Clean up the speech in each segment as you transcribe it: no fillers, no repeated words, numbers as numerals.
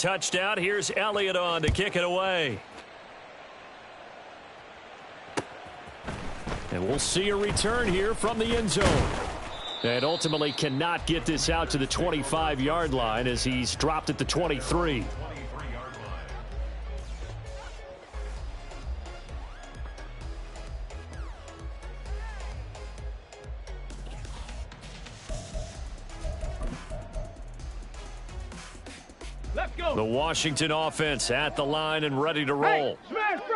touchdown. Here's Elliott on to kick it away. And we'll see a return here from the end zone. And ultimately cannot get this out to the 25-yard line as he's dropped at the 23. The Washington offense at the line and ready to roll.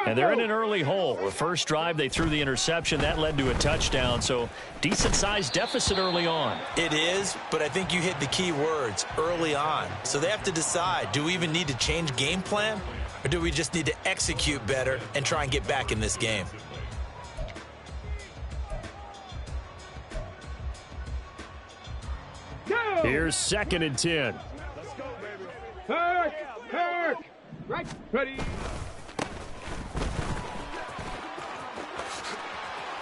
And they're in an early hole. The first drive, they threw the interception. That led to a touchdown, so decent-sized deficit early on. It is, but I think you hit the key words, early on. So they have to decide, do we even need to change game plan, or do we just need to execute better and try and get back in this game? Here's 2nd and 10. Right, ready.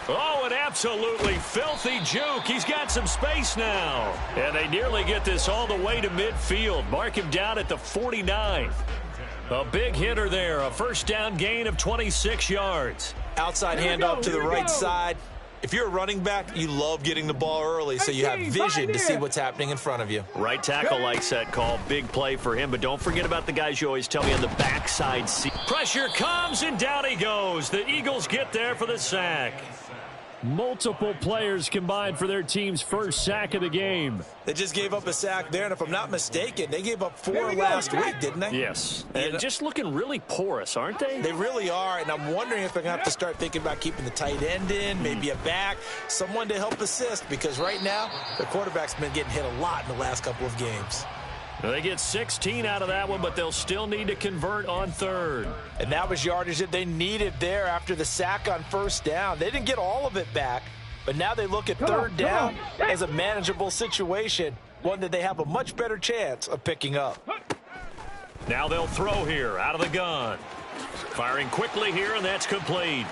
Oh, an absolutely filthy juke. He's got some space now. And they nearly get this all the way to midfield. Mark him down at the 49. A big hitter there. A first down gain of 26 yards. Outside handoff to the right side. If you're a running back, you love getting the ball early so you have vision to see what's happening in front of you. Right tackle likes that call. Big play for him, but don't forget about the guys you always tell me on the backside seat. Pressure comes, and down he goes. The Eagles get there for the sack. Multiple players combined for their team's first sack of the game. They just gave up a sack there, and if I'm not mistaken, they gave up 4 last week, didn't they? Yes. And just looking really porous, aren't they? They really are, and I'm wondering if they're going to have to start thinking about keeping the tight end in, maybe a back, someone to help assist, because right now, the quarterback's been getting hit a lot in the last couple of games. They get 16 out of that one, but they'll still need to convert on 3rd. And that was yardage that they needed there after the sack on 1st down. They didn't get all of it back, but now they look at 3rd down as a manageable situation, one that they have a much better chance of picking up. Now they'll throw here out of the gun. Firing quickly here, and that's complete.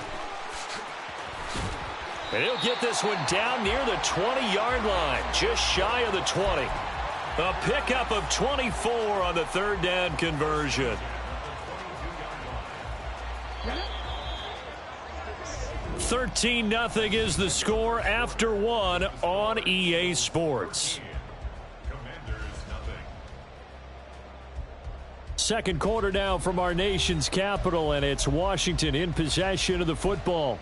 And he'll get this one down near the 20-yard line, just shy of the 20. A pickup of 24 on the 3rd down conversion. 13-0 is the score after 1 on EA Sports. Second quarter now from our nation's capital, and it's Washington in possession of the football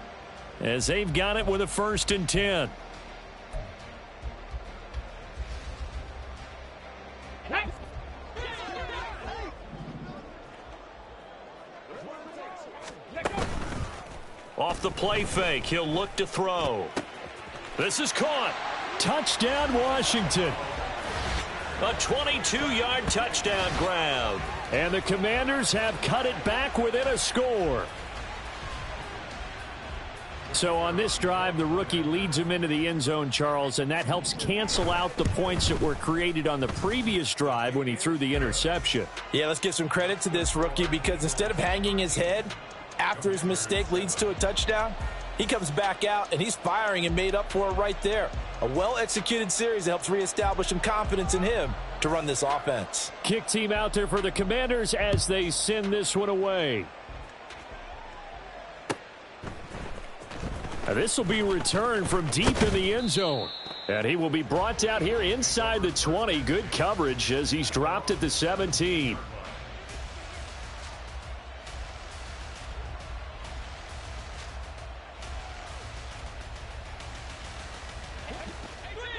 as they've got it with a 1st and 10. Off the play fake, he'll look to throw. This is caught. Touchdown, Washington. A 22-yard touchdown grab. And the Commanders have cut it back within a score. So on this drive, the rookie leads him into the end zone, Charles, and that helps cancel out the points that were created on the previous drive when he threw the interception. Yeah, let's give some credit to this rookie, because instead of hanging his head after his mistake leads to a touchdown, he comes back out and he's firing and made up for it right there. A well-executed series that helps reestablish some confidence in him to run this offense. Kick team out there for the Commanders as they send this one away. This will be returned from deep in the end zone. And he will be brought down here inside the 20. Good coverage as he's dropped at the 17.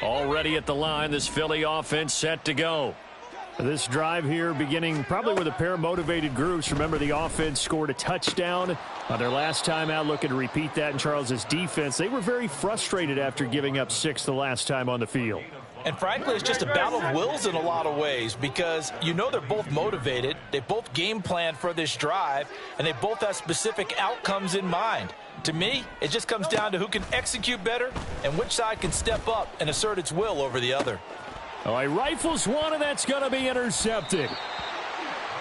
Already at the line, this Philly offense set to go. This drive here beginning probably with a pair of motivated groups. Remember, the offense scored a touchdown on their last time out. Looking to repeat that in Charles's defense. They were very frustrated after giving up 6 the last time on the field. And frankly, it's just a battle of wills in a lot of ways, because you know they're both motivated. They both game plan for this drive, and they both have specific outcomes in mind. To me, it just comes down to who can execute better and which side can step up and assert its will over the other. Oh, he rifles one, and that's going to be intercepted.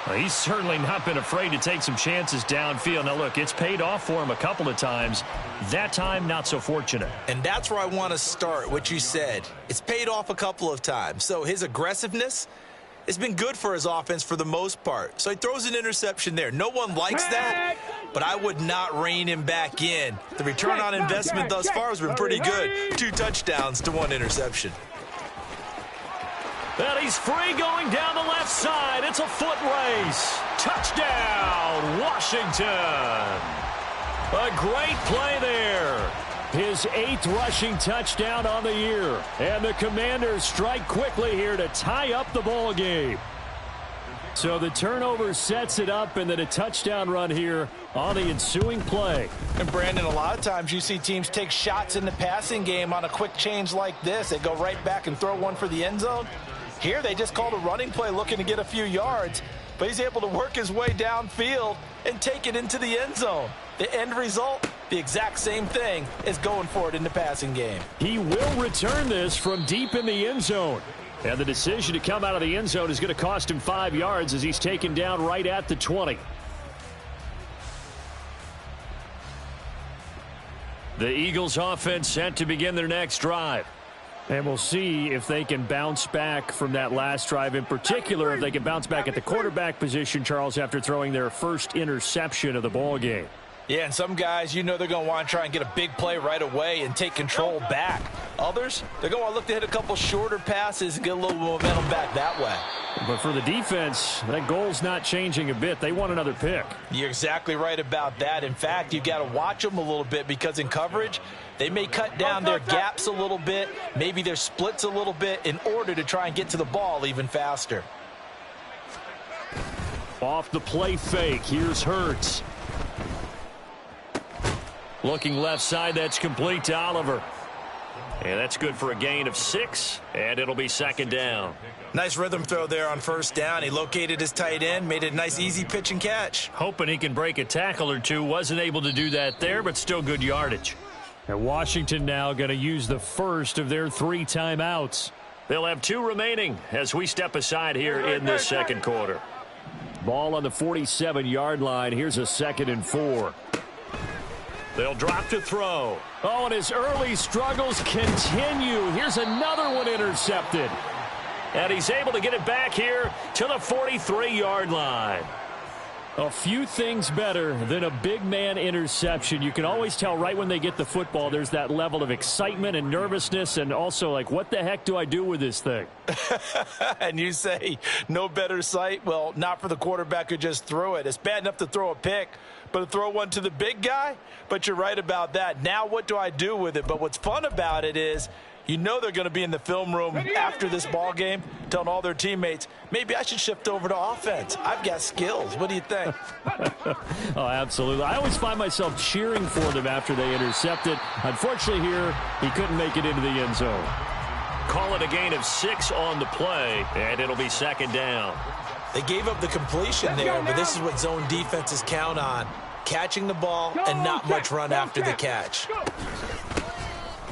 Well, he's certainly not been afraid to take some chances downfield. Now, look, it's paid off for him a couple of times. That time, not so fortunate. And that's where I want to start, what you said. It's paid off a couple of times. So his aggressiveness it's been good for his offense for the most part. So he throws an interception there. No one likes that, but I would not rein him back in. The return on investment thus far has been pretty good. 2 touchdowns to 1 interception. And he's free going down the left side. It's a foot race. Touchdown, Washington. A great play there. His 8th rushing touchdown on the year. And the Commanders strike quickly here to tie up the ball game. So the turnover sets it up, and then a touchdown run here on the ensuing play. And Brandon, a lot of times you see teams take shots in the passing game on a quick change like this. They go right back and throw one for the end zone. Here they just called a running play looking to get a few yards, but he's able to work his way downfield and take it into the end zone. The end result, the exact same thing as going for it in the passing game. He will return this from deep in the end zone. And the decision to come out of the end zone is going to cost him 5 yards as he's taken down right at the 20. The Eagles offense set to begin their next drive. And we'll see if they can bounce back from that last drive, in particular if they can bounce back at the quarterback position, Charles, after throwing their first interception of the ball game. Yeah, and some guys, you know they're going to want to try and get a big play right away and take control back. Others, they're going to look to hit a couple shorter passes and get a little momentum back that way. But for the defense, that goal's not changing a bit. They want another pick. You're exactly right about that. In fact, you've got to watch them a little bit because in coverage, they may cut down their gaps a little bit, maybe their splits a little bit in order to try and get to the ball even faster. Off the play fake, here's Hurts. Looking left side, that's complete to Oliver. And that's good for a gain of 6, and it'll be 2nd down. Nice rhythm throw there on 1st down. He located his tight end, made it a nice easy pitch and catch. Hoping he can break a tackle or two. Wasn't able to do that there, but still good yardage. And Washington now going to use the first of their 3 timeouts. They'll have 2 remaining as we step aside here in this second quarter. Ball on the 47-yard line. Here's a 2nd and 4. They'll drop to throw. Oh, and his early struggles continue. Here's another one intercepted. And he's able to get it back here to the 43-yard line. A few things better than a big man interception. You can always tell right when they get the football, there's that level of excitement and nervousness, and also like, what the heck do I do with this thing? And you say no better sight? Well, not for the quarterback who just threw it. It's bad enough to throw a pick, but to throw one to the big guy? But you're right about that. Now what do I do with it? But what's fun about it is, you know they're going to be in the film room after this ball game telling all their teammates, maybe I should shift over to offense. I've got skills. What do you think? Oh, absolutely. I always find myself cheering for them after they intercept it. Unfortunately here, he couldn't make it into the end zone. Call it a gain of 6 on the play, and it'll be 2nd down. They gave up the completion there, but this is what zone defenses count on. Catching the ball and not much run after the catch.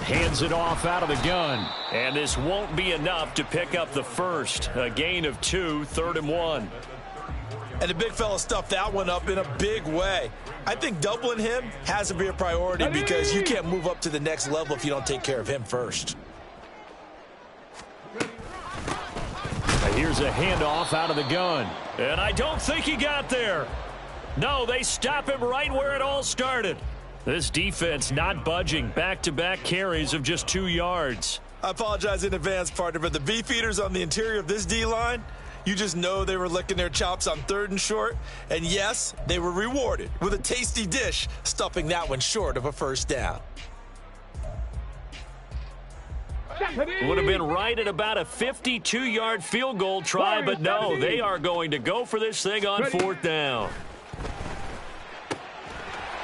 Hands it off out of the gun. And this won't be enough to pick up the first. A gain of 2, 3rd and 1. And the big fella stuffed that one up in a big way. I think doubling him has to be a priority because you can't move up to the next level if you don't take care of him first. Here's a handoff out of the gun. And I don't think he got there. No, they stop him right where it all started. This defense not budging. Back-to-back carries of just 2 yards. I apologize in advance, partner, but the beefeaters on the interior of this D-line, you just know they were licking their chops on 3rd and short. And yes, they were rewarded with a tasty dish, stuffing that one short of a 1st down. Would have been right at about a 52-yard field goal try, but no, they are going to go for this thing on 4th down.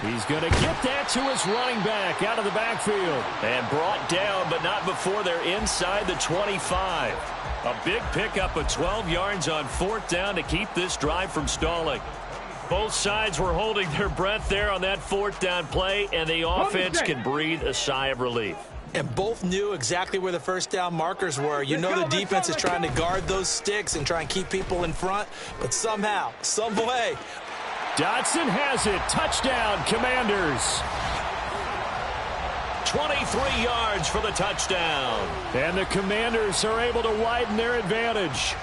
He's going to get that to his running back out of the backfield. And brought down, but not before they're inside the 25. A big pickup of 12 yards on 4th down to keep this drive from stalling. Both sides were holding their breath there on that 4th down play, and the offense can breathe a sigh of relief. And both knew exactly where the 1st down markers were. You know the defense is trying to guard those sticks and try and keep people in front, but somehow, some way, Dotson has it. Touchdown, Commanders. 23 yards for the touchdown. And the Commanders are able to widen their advantage.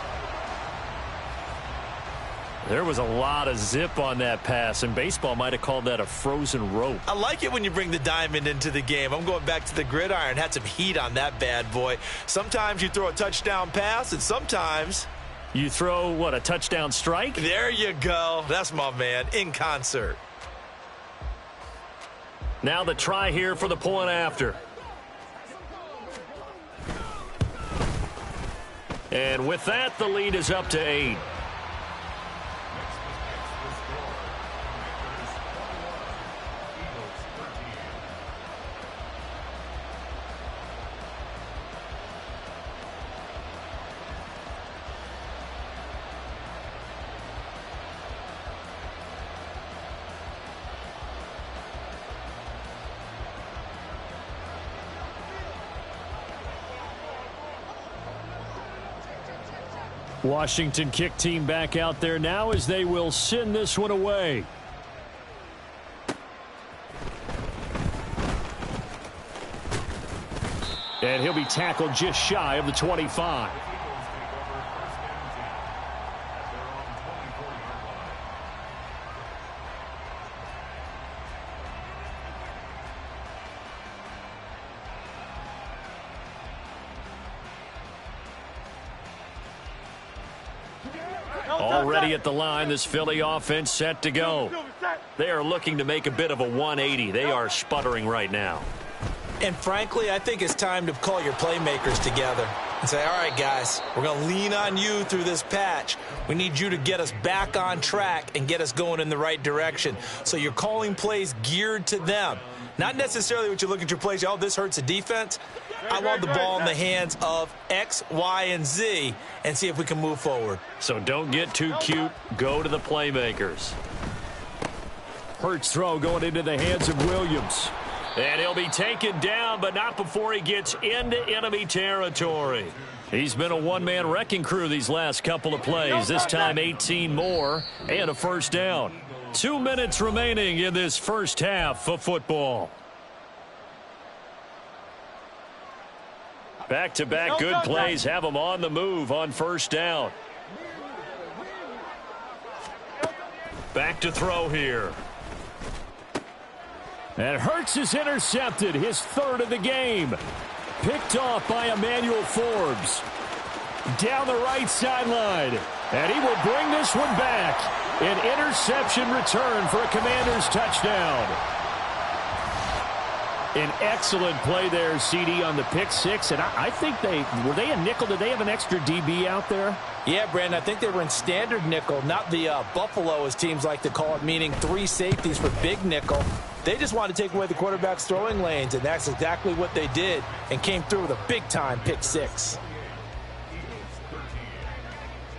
There was a lot of zip on that pass, and baseball might have called that a frozen rope. I like it when you bring the diamond into the game. I'm going back to the gridiron. Had some heat on that bad boy. Sometimes you throw a touchdown pass, and sometimes you throw, what, a touchdown strike? There you go. That's my man, in concert. Now the try here for the point after. And with that, the lead is up to 8. Washington kick team back out there now as they will send this one away. And he'll be tackled just shy of the 25. Already at the line, this Philly offense set to go. They are looking to make a bit of a 180. They are sputtering right now. And frankly, I think it's time to call your playmakers together and say, all right, guys, we're going to lean on you through this patch. We need you to get us back on track and get us going in the right direction. So you're calling plays geared to them. Not necessarily what you look at your plays, oh, this hurts the defense. I want the ball in the hands of X, Y, and Z and see if we can move forward. So don't get too cute. Go to the playmakers. Hurts throw going into the hands of Williams. And he'll be taken down, but not before he gets into enemy territory. He's been a one-man wrecking crew these last couple of plays. This time 18 more and a first down. 2 minutes remaining in this first half of football. Back-to-back good plays have them on the move on first down. Back to throw here. And Hurts is intercepted, his third of the game. Picked off by Emmanuel Forbes. Down the right sideline. And he will bring this one back. An interception return for a Commanders touchdown. An excellent play there, CD, on the pick six. And I think were they a nickel? Did they have an extra DB out there? Yeah, Brandon, I think they were in standard nickel, not the Buffalo, as teams like to call it, meaning 3 safeties for big nickel. They just wanted to take away the quarterback's throwing lanes, and that's exactly what they did and came through with a big-time pick six.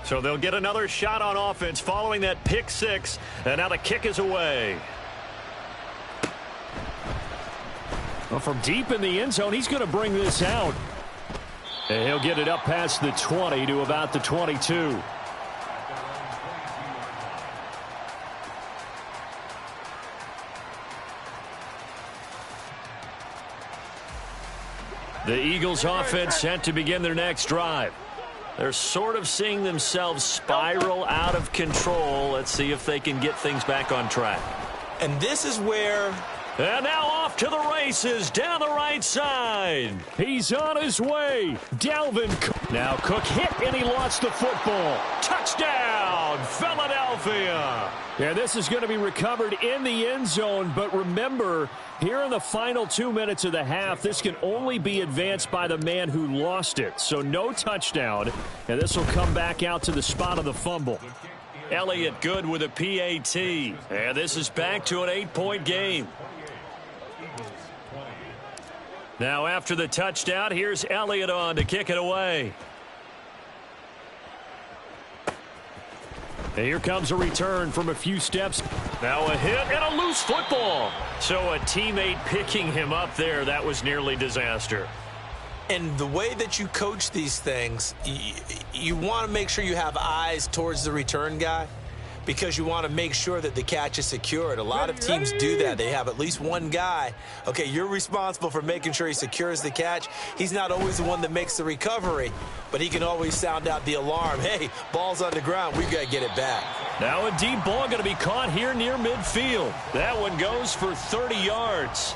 So they'll get another shot on offense following that pick six, and now the kick is away. Well, from deep in the end zone, he's going to bring this out. And he'll get it up past the 20 to about the 22. The Eagles offense set to begin their next drive. They're sort of seeing themselves spiral out of control. Let's see if they can get things back on track. And this is where... And now off to the races down the right side. He's on his way. Dalvin Cook. Now Cook hit and he lost the football. Touchdown, Philadelphia. Yeah, this is going to be recovered in the end zone. But remember, here in the final 2 minutes of the half, this can only be advanced by the man who lost it. So no touchdown. And this will come back out to the spot of the fumble. Elliott good with a PAT. And this is back to an 8-point game. Now after the touchdown, here's Elliott on to kick it away. And here comes a return from a few steps. Now a hit and a loose football. So a teammate picking him up there, that was nearly disaster. And the way that you coach these things, you want to make sure you have eyes towards the return guy, because you want to make sure that the catch is secured. A lot of teams do that. They have at least one guy. Okay, you're responsible for making sure he secures the catch. He's not always the one that makes the recovery, but he can always sound out the alarm. Hey, ball's on the ground. We've got to get it back. Now a deep ball going to be caught here near midfield. That one goes for 30 yards.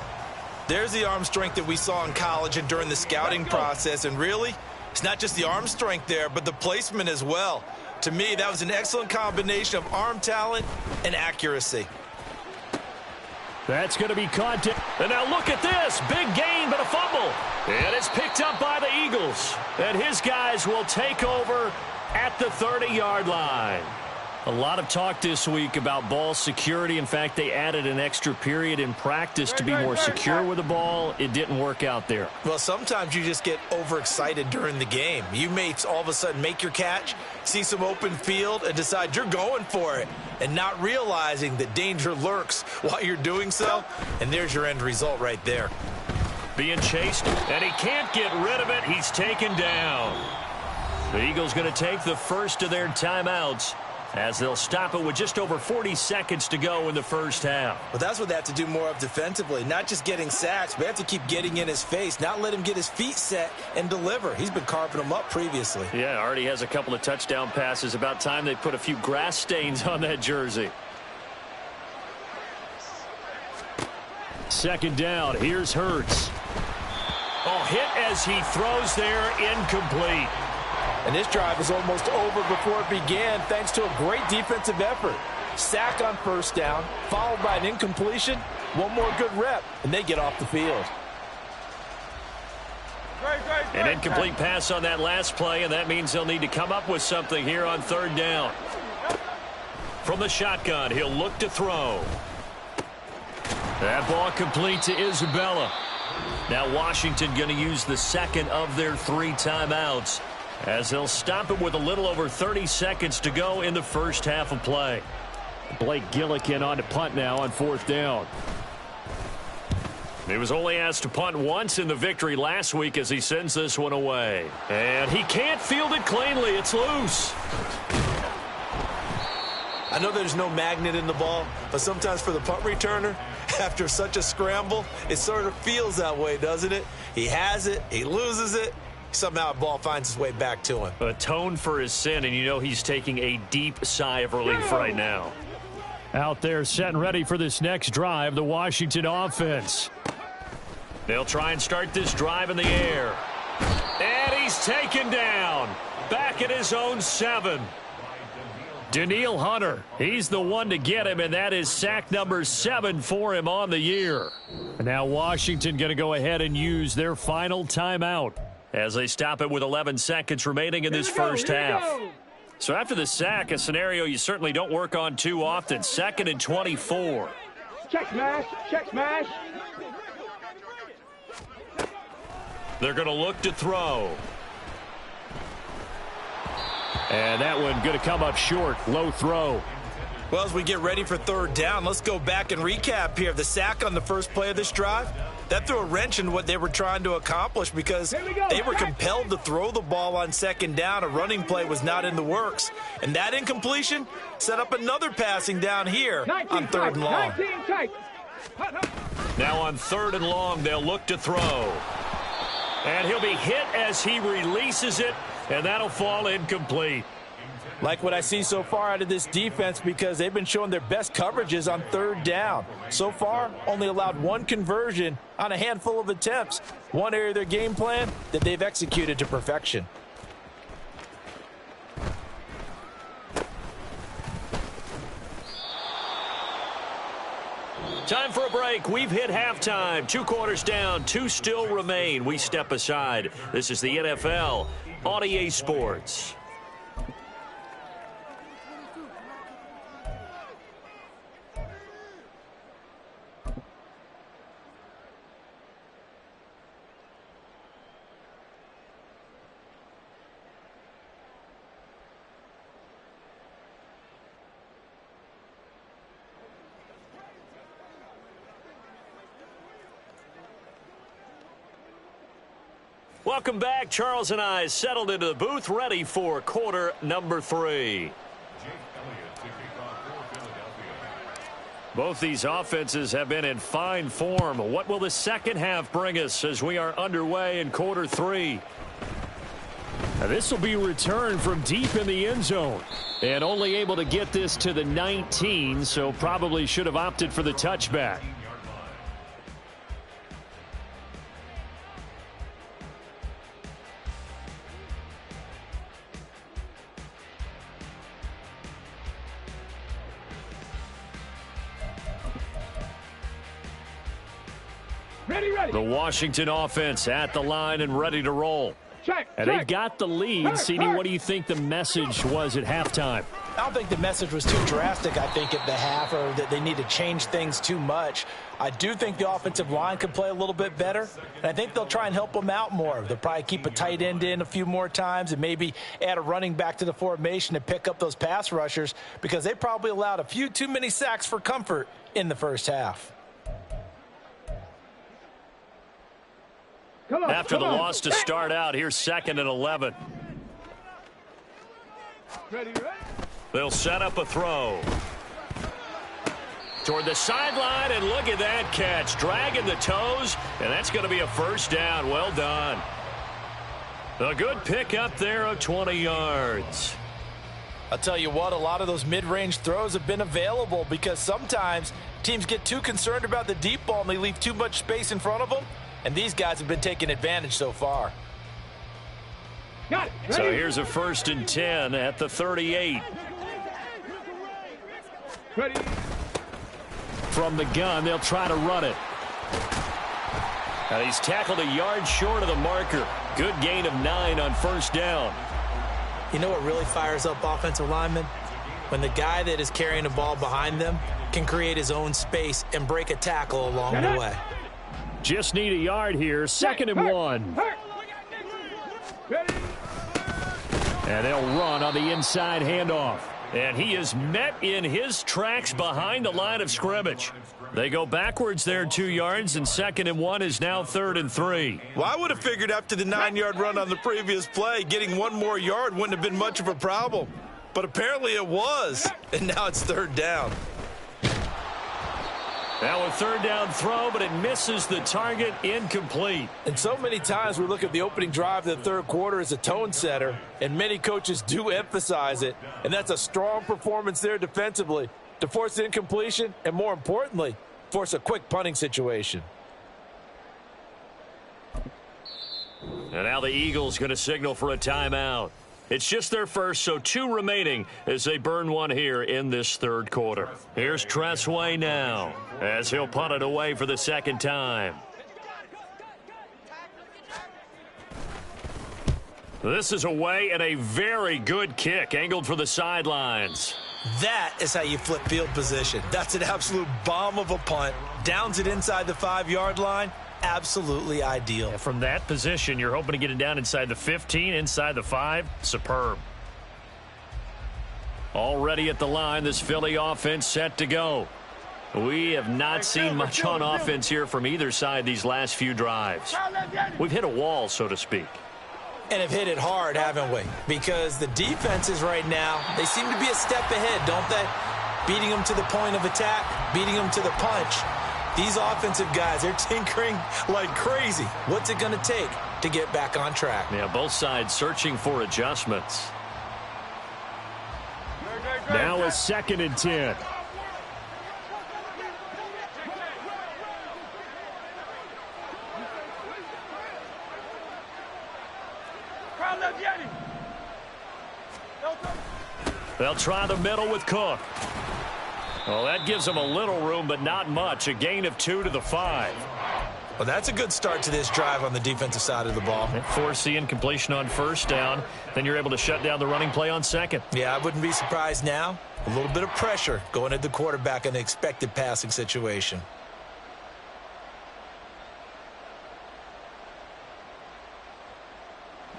There's the arm strength that we saw in college and during the scouting process. And really, it's not just the arm strength there, but the placement as well. To me, that was an excellent combination of arm talent and accuracy. That's going to be caught. And now look at this. Big gain, but a fumble. And it's picked up by the Eagles. And his guys will take over at the 30-yard line. A lot of talk this week about ball security. In fact, they added an extra period in practice to be more secure with the ball. It didn't work out there. Well, sometimes you just get overexcited during the game. You may all of a sudden make your catch, see some open field, and decide you're going for it, and not realizing that danger lurks while you're doing so. And there's your end result right there. Being chased, and he can't get rid of it. He's taken down. The Eagles going to take the first of their timeouts, as they'll stop it with just over 40 seconds to go in the first half. Well, that's what they have to do more of defensively, not just getting sacks, but they have to keep getting in his face, not let him get his feet set and deliver. He's been carving them up previously. Yeah, already has a couple of touchdown passes. About time they put a few grass stains on that jersey. Second down, here's Hurts. Oh, hit as he throws there, incomplete. And this drive is almost over before it began thanks to a great defensive effort. Sack on first down, followed by an incompletion. One more good rep, and they get off the field. An incomplete pass on that last play, and that means they'll need to come up with something here on third down. From the shotgun, he'll look to throw. That ball complete to Isabella. Now Washington going to use the second of their 3 timeouts, as they'll stop it with a little over 30 seconds to go in the first half of play. Blake Gillikin on to punt now on fourth down. He was only asked to punt once in the victory last week as he sends this one away. And he can't field it cleanly. It's loose. I know there's no magnet in the ball, but sometimes for the punt returner, after such a scramble, it sort of feels that way, doesn't it? He has it, he loses it. Somehow the ball finds its way back to him. Atone for his sin, and you know he's taking a deep sigh of relief right now. Out there set and ready for this next drive, the Washington offense. They'll try and start this drive in the air. And he's taken down. Back at his own 7. Danielle Hunter, he's the one to get him, and that is sack number 7 for him on the year. And now Washington going to go ahead and use their final timeout, as they stop it with 11 seconds remaining in this first half. So after the sack, a scenario you certainly don't work on too often. 2nd and 24. Check smash, check smash. They're going to look to throw. And that one going to come up short. Low throw. Well, as we get ready for third down, let's go back and recap here. The sack on the first play of this drive, that threw a wrench in what they were trying to accomplish because they were compelled to throw the ball on second down. A running play was not in the works. And that incompletion set up another passing down here on third and long. Now on third and long, they'll look to throw. And he'll be hit as he releases it, and that'll fall incomplete. Like what I see so far out of this defense, because they've been showing their best coverages on third down. So far, only allowed 1 conversion on a handful of attempts. One area of their game plan that they've executed to perfection. Time for a break. We've hit halftime. 2 quarters down, 2 still remain. We step aside. This is the NFL on EA Sports. Welcome back. Charles and I settled into the booth, ready for quarter number 3. Both these offenses have been in fine form. What will the second half bring us as we are underway in quarter 3? This will be returned from deep in the end zone. And only able to get this to the 19, so probably should have opted for the touchback. Ready. The Washington offense at the line and ready to roll. Check. And they've got the lead. CD, what do you think the message was at halftime? I don't think the message was too drastic, I think, at the half, or that they need to change things too much. I do think the offensive line could play a little bit better, and I think they'll try and help them out more. They'll probably keep a tight end in a few more times and maybe add a running back to the formation to pick up those pass rushers, because they probably allowed a few too many sacks for comfort in the first half. After the loss to start out, here's 2nd and 11. Ready. They'll set up a throw. Toward the sideline, and look at that catch. Dragging the toes, and that's going to be a first down. Well done. A good pick up there of 20 yards. I'll tell you what, a lot of those mid-range throws have been available because sometimes teams get too concerned about the deep ball and they leave too much space in front of them. And these guys have been taking advantage so far. Got it. Ready. So here's a 1st and 10 at the 38. Ready. From the gun, they'll try to run it. And he's tackled a yard short of the marker. Good gain of 9 on 1st down. You know what really fires up offensive linemen? When the guy that is carrying the ball behind them can create his own space and break a tackle along the way. Just need a yard here. 2nd and 1. Ready. And they'll run on the inside handoff. And he is met in his tracks behind the line of scrimmage. They go backwards there 2 yards, and 2nd and 1 is now 3rd and 3. Well, I would have figured after the 9-yard run on the previous play, getting 1 more yard wouldn't have been much of a problem. But apparently it was, and now it's 3rd down. Now a 3rd down throw, but it misses the target, incomplete. And so many times we look at the opening drive of the 3rd quarter as a tone setter, and many coaches do emphasize it. And that's a strong performance there defensively to force an incompletion and, more importantly, force a quick punting situation. And now the Eagles going to signal for a timeout. It's just their first, so 2 remaining as they burn 1 here in this 3rd quarter. Here's Tressway now as he'll punt it away for the 2nd time. This is away, and a very good kick angled for the sidelines. That is how you flip field position. That's an absolute bomb of a punt. Downs it inside the 5-yard line. Absolutely ideal. Yeah, from that position, you're hoping to get it down inside the 15, inside the 5. Superb. Already at the line, this Philly offense set to go. We have not seen much on offense here from either side these last few drives. We've hit a wall, so to speak. And have hit it hard, haven't we? Because the defenses right now, they seem to be a step ahead, don't they? Beating them to the point of attack, beating them to the punch. These offensive guys, they're tinkering like crazy. What's it going to take to get back on track? Yeah, both sides searching for adjustments. Now a 2nd and 10. They'll try the middle with Cook. Well, that gives them a little room, but not much. A gain of 2 to the 5. Well, that's a good start to this drive on the defensive side of the ball. Force the incompletion on 1st down. Then you're able to shut down the running play on 2nd. Yeah, I wouldn't be surprised now. A little bit of pressure going at the quarterback in the expected passing situation.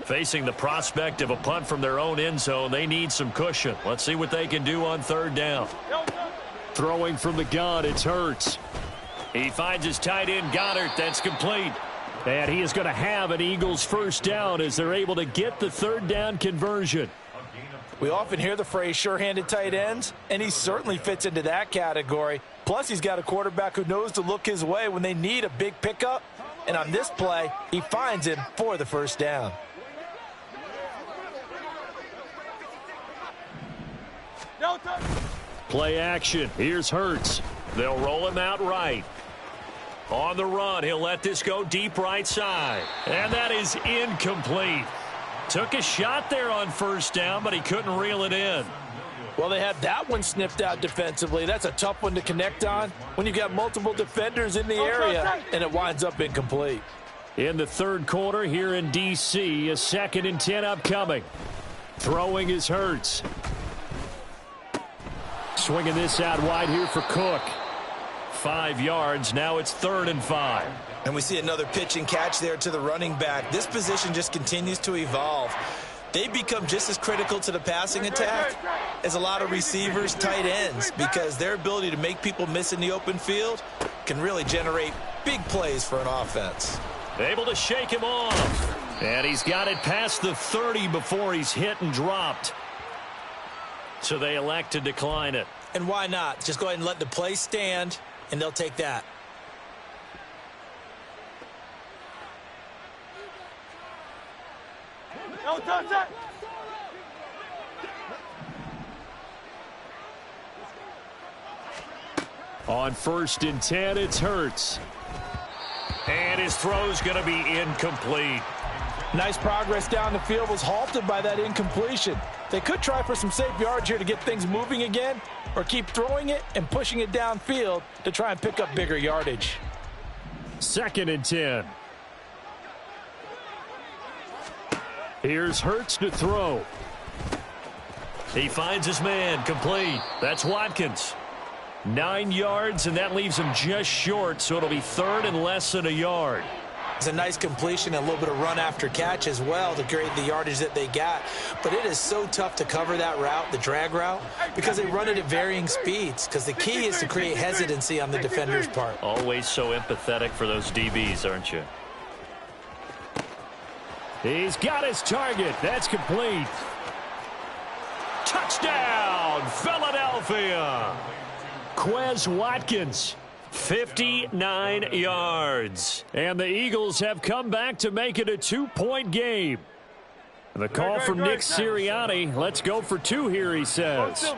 Facing the prospect of a punt from their own end zone, they need some cushion. Let's see what they can do on 3rd down. Throwing from the gun, it's Hurts. He finds his tight end, Goddard. That's complete. And he is going to have an Eagles 1st down as they're able to get the 3rd down conversion. We often hear the phrase sure-handed tight ends, and he certainly fits into that category. Plus, he's got a quarterback who knows to look his way when they need a big pickup. And on this play, he finds him for the 1st down. Play action. Here's Hurts. They'll roll him out right. On the run, he'll let this go deep right side. And that is incomplete. Took a shot there on first down, but he couldn't reel it in. Well, they had that one sniffed out defensively. That's a tough one to connect on when you've got multiple defenders in the area, and it winds up incomplete. In the third quarter here in D.C., a 2nd and 10 upcoming. Throwing is Hurts. Swinging this out wide here for Cook. 5 yards. Now it's 3rd and 5. And we see another pitch and catch there to the running back. This position just continues to evolve. They become just as critical to the passing attack as a lot of receivers, tight ends, because their ability to make people miss in the open field can really generate big plays for an offense. Able to shake him off. And he's got it past the 30 before he's hit and dropped. So they elect to decline it. And why not? Just go ahead and let the play stand, and they'll take that. On 1st and 10, it's Hurts. And his throw's going to be incomplete. Nice progress down the field was halted by that incompletion. They could try for some safe yards here to get things moving again, or keep throwing it and pushing it downfield to try and pick up bigger yardage. 2nd and 10. Here's Hurts to throw. He finds his man, complete. That's Watkins. 9 yards, and that leaves him just short, so it'll be 3rd and less than a yard. It's a nice completion, and a little bit of run after catch as well to create the yardage that they got. But it is so tough to cover that route, the drag route, because they run it at varying speeds, because the key is to create hesitancy on the defender's part. Always so empathetic for those DBs, aren't you? He's got his target. That's complete. Touchdown, Philadelphia. Quez Watkins, 59 yards. And the Eagles have come back to make it a 2-point game. And the call from Nick Sirianni, let's go for 2 here, he says.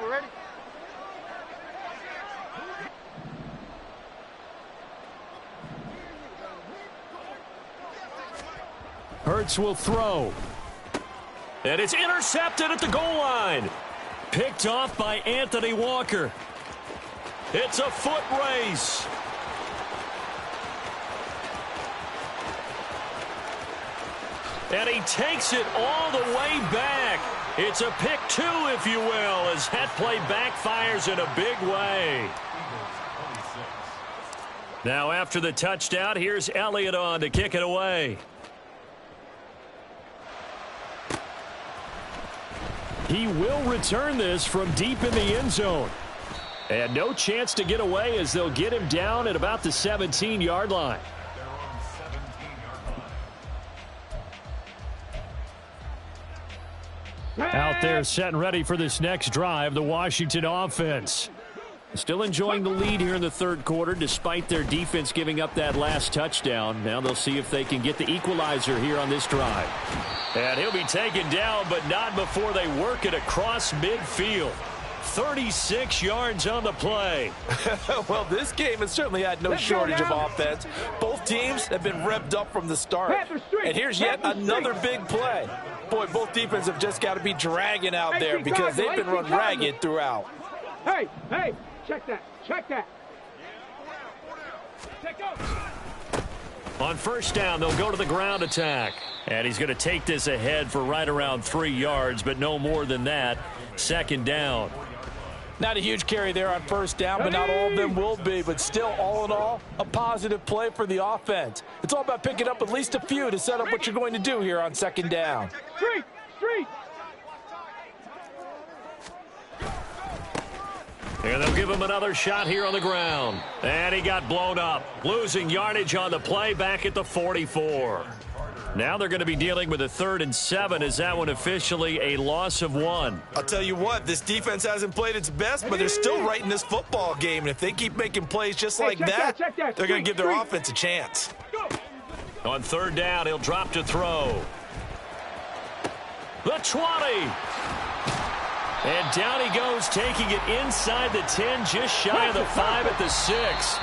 Hurts will throw. And it's intercepted at the goal line. Picked off by Anthony Walker. It's a foot race. And he takes it all the way back. It's a pick 2, if you will, as that play backfires in a big way. Now after the touchdown, here's Elliott on to kick it away. He will return this from deep in the end zone. And no chance to get away as they'll get him down at about the 17-yard line. Out there set and ready for this next drive, the Washington offense. Still enjoying the lead here in the third quarter despite their defense giving up that last touchdown. Now they'll see if they can get the equalizer here on this drive. And he'll be taken down, but not before they work it across midfield. 36 yards on the play. Well, this game has certainly had no shortage of offense. Both teams have been revved up from the start. And here's yet another big play. Boy, both defenses have just got to be dragging out there because they've been run ragged throughout. Hey, check that. Take out. On first down, they'll go to the ground attack. And he's going to take this ahead for right around 3 yards, but no more than that. 2nd down. Not a huge carry there on first down, but not all of them will be. But still, all in all, a positive play for the offense. It's all about picking up at least a few to set up what you're going to do here on 2nd down. Street. And they'll give him another shot here on the ground. And he got blown up. Losing yardage on the play back at the 44. Now they're going to be dealing with a 3rd and 7. Is that one officially a loss of 1? I'll tell you what, this defense hasn't played its best, but they're still right in this football game. And if they keep making plays just like that, they're going to give their offense a chance. On 3rd down, he'll drop to throw. The 20. And down he goes, taking it inside the 10, just shy of the 5 at the 6.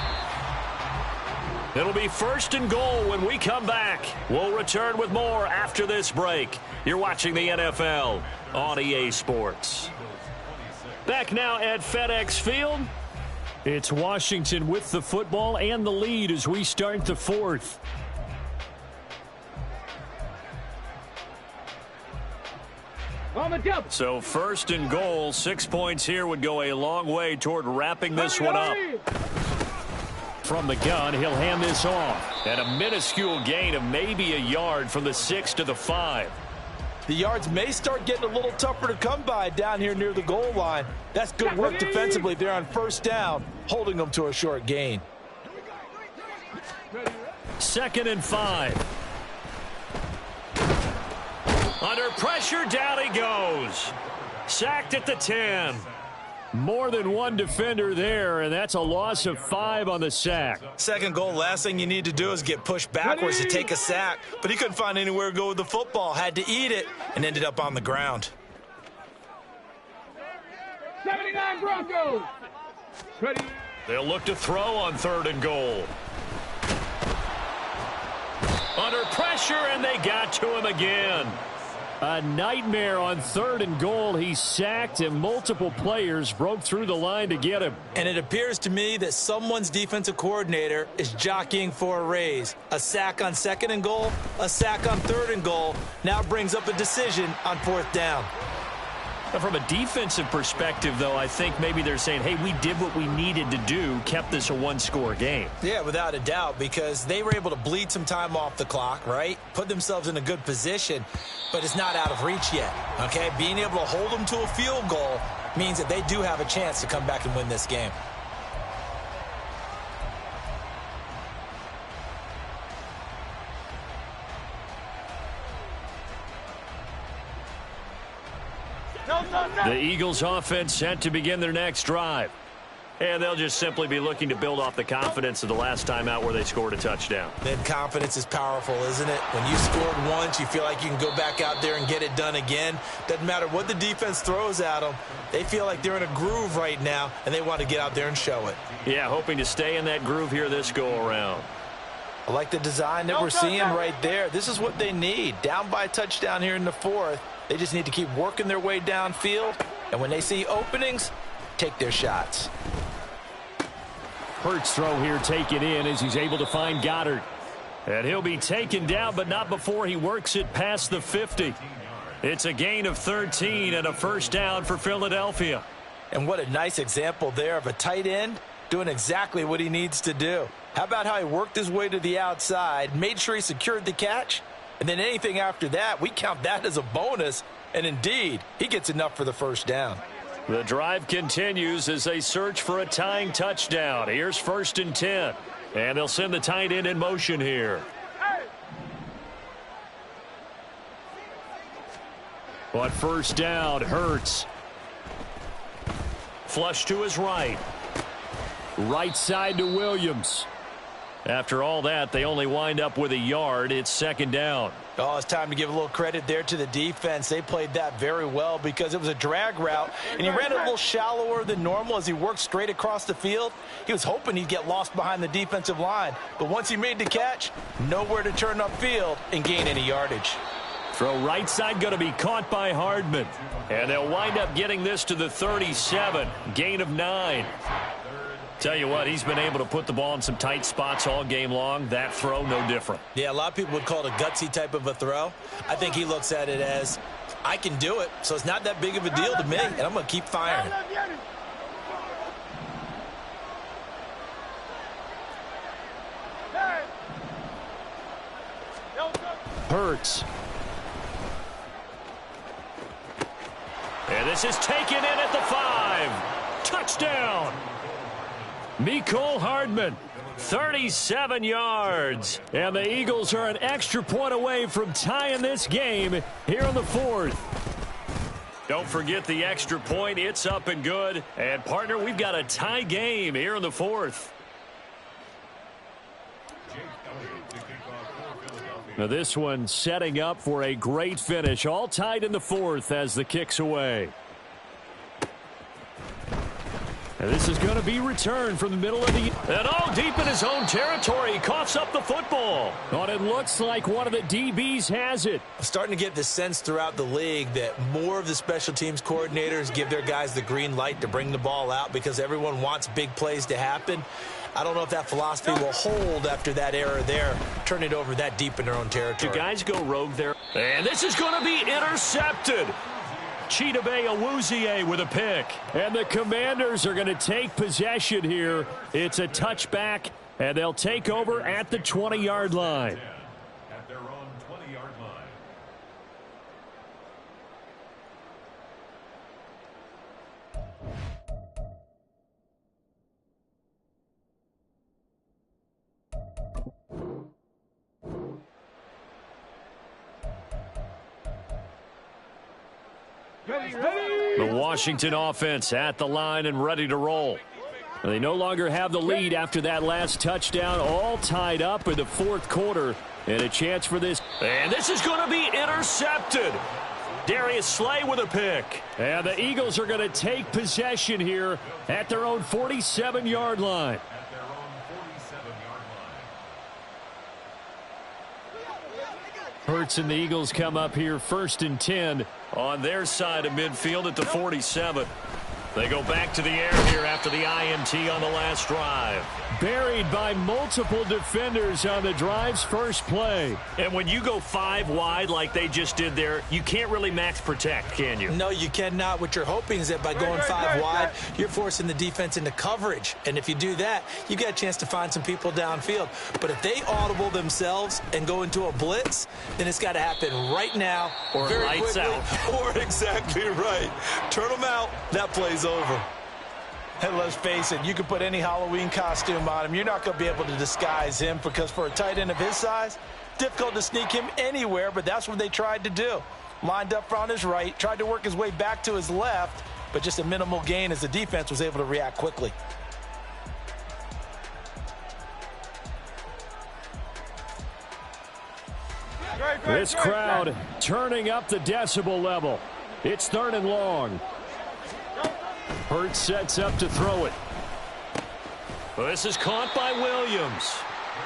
It'll be 1st and goal when we come back. We'll return with more after this break. You're watching the NFL on EA Sports. Back now at FedEx Field. It's Washington with the football and the lead as we start the 4th. So 1st and goal, 6 points here would go a long way toward wrapping this one up. From the gun, he'll hand this off. And a minuscule gain of maybe a yard from the 6 to the 5. The yards may start getting a little tougher to come by down here near the goal line. That's good work defensively if they're on 1st down, holding them to a short gain. 2nd and 5. Under pressure, down he goes. Sacked at the 10. More than one defender there, and that's a loss of 5 on the sack. 2nd goal, last thing you need to do is get pushed backwards to take a sack. But he couldn't find anywhere to go with the football. Had to eat it and ended up on the ground. 79 Broncos. Ready. They'll look to throw on 3rd and goal. Under pressure, and they got to him again. A nightmare on 3rd and goal. He sacked, and multiple players broke through the line to get him. And it appears to me that someone's defensive coordinator is jockeying for a raise. A sack on 2nd and goal, a sack on 3rd and goal. Now brings up a decision on 4th down. From a defensive perspective, though, I think maybe they're saying, hey, we did what we needed to do, kept this a one-score game. Yeah, without a doubt, because they were able to bleed some time off the clock, right? Put themselves in a good position, but it's not out of reach yet, okay? Being able to hold them to a field goal means that they do have a chance to come back and win this game. The Eagles offense set to begin their next drive. And they'll just simply be looking to build off the confidence of the last time out where they scored a touchdown. And confidence is powerful, isn't it? When you scored once, you feel like you can go back out there and get it done again. Doesn't matter what the defense throws at them. They feel like they're in a groove right now, and they want to get out there and show it. Yeah, hoping to stay in that groove here this go-around. I like the design that we're seeing right there. This is what they need. Down by a touchdown here in the 4th. They just need to keep working their way downfield. And when they see openings, take their shots. Hurts throw here taken in as he's able to find Goddard. And he'll be taken down, but not before he works it past the 50. It's a gain of 13 and a 1st down for Philadelphia. And what a nice example there of a tight end doing exactly what he needs to do. How about how he worked his way to the outside, made sure he secured the catch, and then anything after that, we count that as a bonus. And indeed, he gets enough for the 1st down. The drive continues as they search for a tying touchdown. Here's 1st and 10. And they'll send the tight end in motion here. But 1st down, Hurts. Flush to his right. Right side to Williams. After all that, they only wind up with a yard. It's 2nd down. Oh, it's time to give a little credit there to the defense. They played that very well because it was a drag route, and he ran it a little shallower than normal as he worked straight across the field. He was hoping he'd get lost behind the defensive line, but once he made the catch, nowhere to turn upfield and gain any yardage. Throw right side going to be caught by Hardman, and they'll wind up getting this to the 37. Gain of 9. Tell you what, he's been able to put the ball in some tight spots all game long. That throw, no different. Yeah, a lot of people would call it a gutsy type of a throw. I think he looks at it as, I can do it, so it's not that big of a deal to me, and I'm going to keep firing. Hurts. And this is taken in at the 5. Touchdown. Mecole Hardman, 37 yards. And the Eagles are an extra point away from tying this game here in the 4th. Don't forget the extra point. It's up and good. And, partner, we've got a tie game here in the 4th. Now this one setting up for a great finish. All tied in the 4th as the kick's away. And this is going to be returned from the middle of the... And all deep in his own territory. He coughs up the football. But it looks like one of the DBs has it. I'm starting to get the sense throughout the league that more of the special teams coordinators give their guys the green light to bring the ball out because everyone wants big plays to happen. I don't know if that philosophy will hold after that error there, turn it over that deep in their own territory. Do guys go rogue there? And this is going to be intercepted. Chidobe Awuzie with a pick. And the Commanders are going to take possession here. It's a touchback, and they'll take over at the 20-yard line. At their own 20-yard line. The Washington offense at the line and ready to roll. They no longer have the lead after that last touchdown, all tied up in the fourth quarter. And a chance for this. And this is going to be intercepted. Darius Slay with a pick. And the Eagles are going to take possession here at their own 47-yard line. At their own 47-yard line. Hurts and the Eagles come up here 1st and 10 on their side of midfield at the 47. They go back to the air here after the INT on the last drive. Buried by multiple defenders on the drive's first play. And when you go 5 wide like they just did there, you can't really max protect, can you? No, you cannot. What you're hoping is that by going 5 wide, you're forcing the defense into coverage. And if you do that, you get a chance to find some people downfield. But if they audible themselves and go into a blitz, then it's got to happen right now. Or very lights quickly, out. Or exactly right. Turn them out. That play's over. And let's face it, you can put any Halloween costume on him. You're not going to be able to disguise him because for a tight end of his size, difficult to sneak him anywhere, but that's what they tried to do. Lined up on his right, tried to work his way back to his left, but just a minimal gain as the defense was able to react quickly. This crowd turning up the decibel level. It's 3rd and long. Hurts sets up to throw it. Well, this is caught by Williams.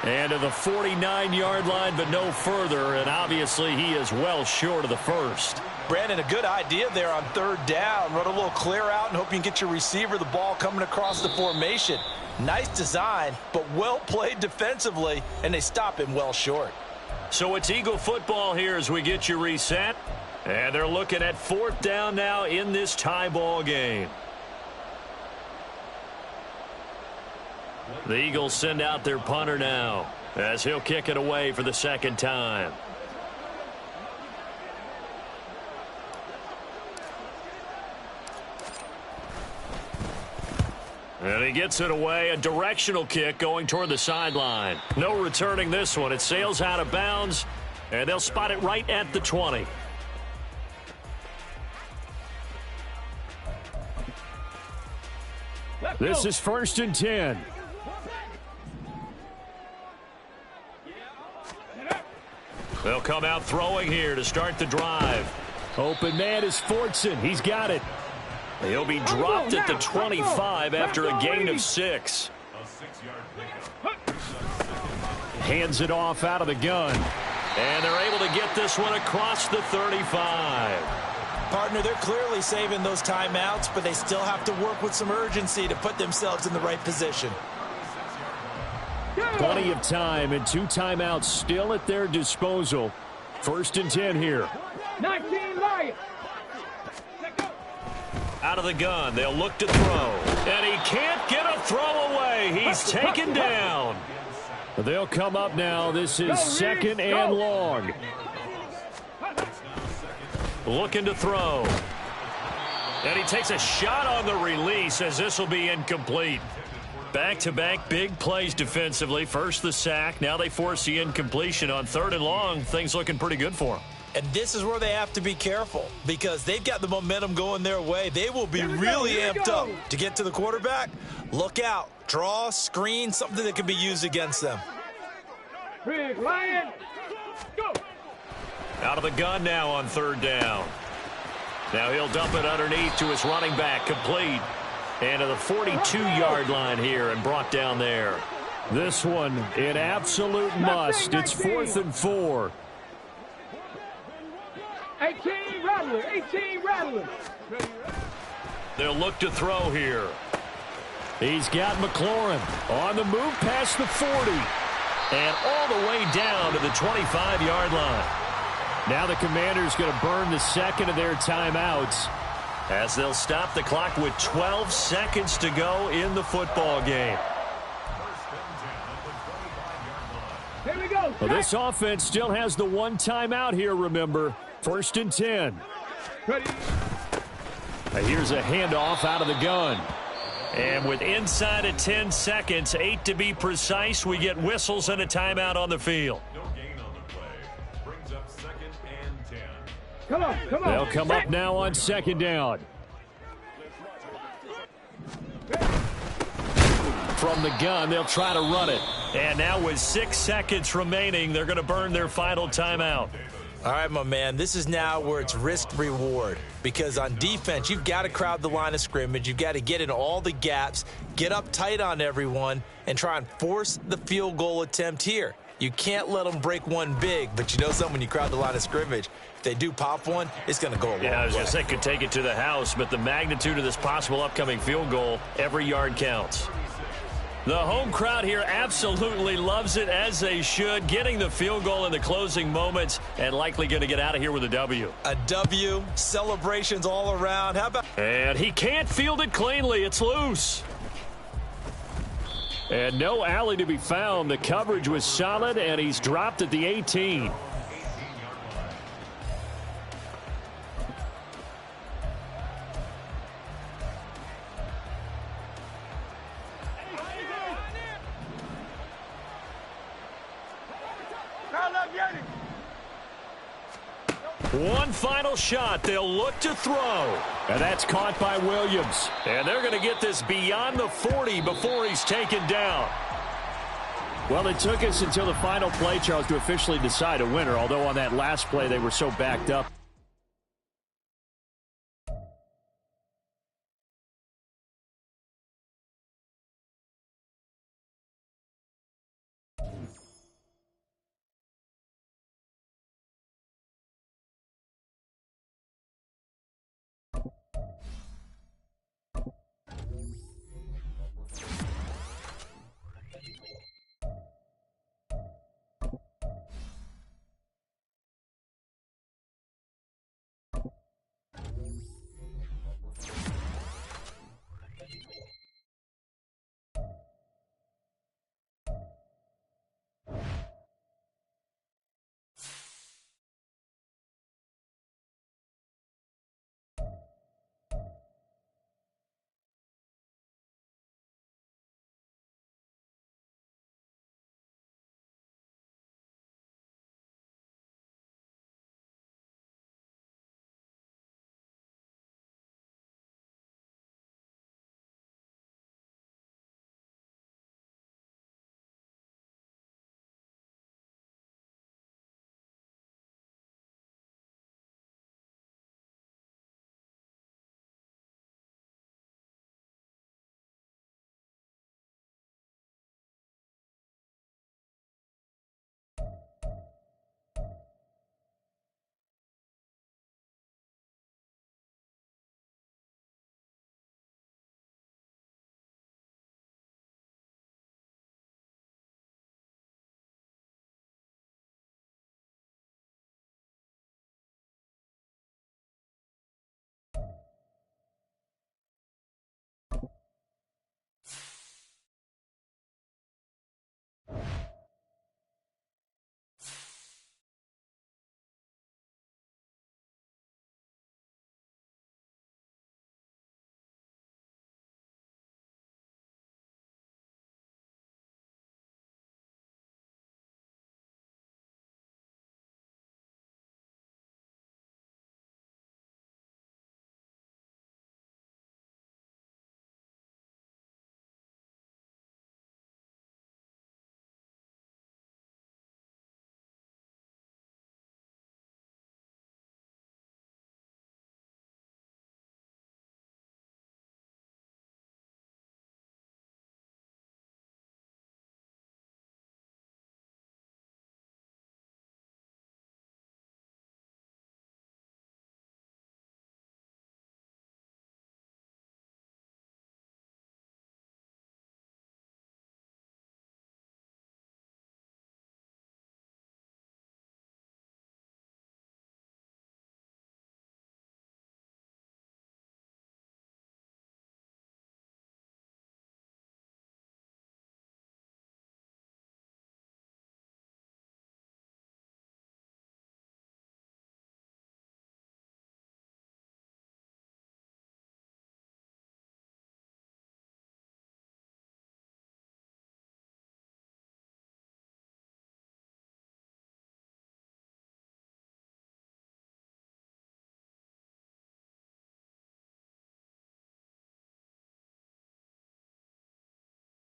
And to the 49-yard line, but no further. And obviously he is well short of the first. Brandon, a good idea there on 3rd down. Run a little clear out and hope you can get your receiver the ball coming across the formation. Nice design, but well played defensively, and they stop him well short. So it's Eagle football here as we get you reset. And they're looking at 4th down now in this tie ball game. The Eagles send out their punter now as he'll kick it away for the 2nd time. And he gets it away, a directional kick going toward the sideline. No returning this one. It sails out of bounds, and they'll spot it right at the 20. This is 1st and 10. They'll come out throwing here to start the drive. Open man is Fortson. He's got it. He'll be dropped at the 25 after a gain of 6. A 6-yard pickup. Hands it off out of the gun. And they're able to get this one across the 35. Partner, they're clearly saving those timeouts, but they still have to work with some urgency to put themselves in the right position. Plenty of time and 2 timeouts still at their disposal. 1st and 10 here. 19 Lions. Out of the gun, they'll look to throw. And he can't get a throw away. He's taken down. They'll come up now. This is 2nd and long. Looking to throw. And he takes a shot on the release as this will be incomplete. Back-to-back big plays defensively. First the sack. Now they force the incompletion on 3rd and long. Things looking pretty good for them. And this is where they have to be careful because they've got the momentum going their way. They will be really amped up to get to the quarterback. Look out. Draw, screen, something that can be used against them. Big Lion. Go. Out of the gun now on 3rd down. Now he'll dump it underneath to his running back. Complete. And to the 42-yard line here and brought down there. This one, an absolute must. It's 4th and 4. 18 Rattler, 18 Rattler. They'll look to throw here. He's got McLaurin on the move past the 40. And all the way down to the 25-yard line. Now the Commanders going to burn the second of their timeouts as they'll stop the clock with 12 seconds to go in the football game. Here we go. Well, this offense still has the one timeout here, remember. 1st and 10. Ready. Here's a handoff out of the gun. And with inside of 10 seconds, 8 to be precise, we get whistles and a timeout on the field. No gain on the play. Brings up 2nd and 10. Come on, come on. They'll come up now on 2nd down. From the gun, they'll try to run it. And now with 6 seconds remaining, they're going to burn their final timeout. All right, my man, this is now where it's risk-reward. Because on defense, you've got to crowd the line of scrimmage. You've got to get in all the gaps, get up tight on everyone, and try and force the field goal attempt here. You can't let them break one big, but you know something, when you crowd the line of scrimmage, if they do pop one, it's going to go a long way. Yeah, I was going to say could take it to the house, but the magnitude of this possible upcoming field goal, every yard counts. The home crowd here absolutely loves it, as they should, getting the field goal in the closing moments and likely going to get out of here with a W. A W, celebrations all around. How about... And he can't field it cleanly. It's loose. And no alley to be found. The coverage was solid, and he's dropped at the 18. One final shot. They'll look to throw. And that's caught by Williams. And they're going to get this beyond the 40 before he's taken down. Well, it took us until the final play, Charles, to officially decide a winner, although on that last play they were so backed up.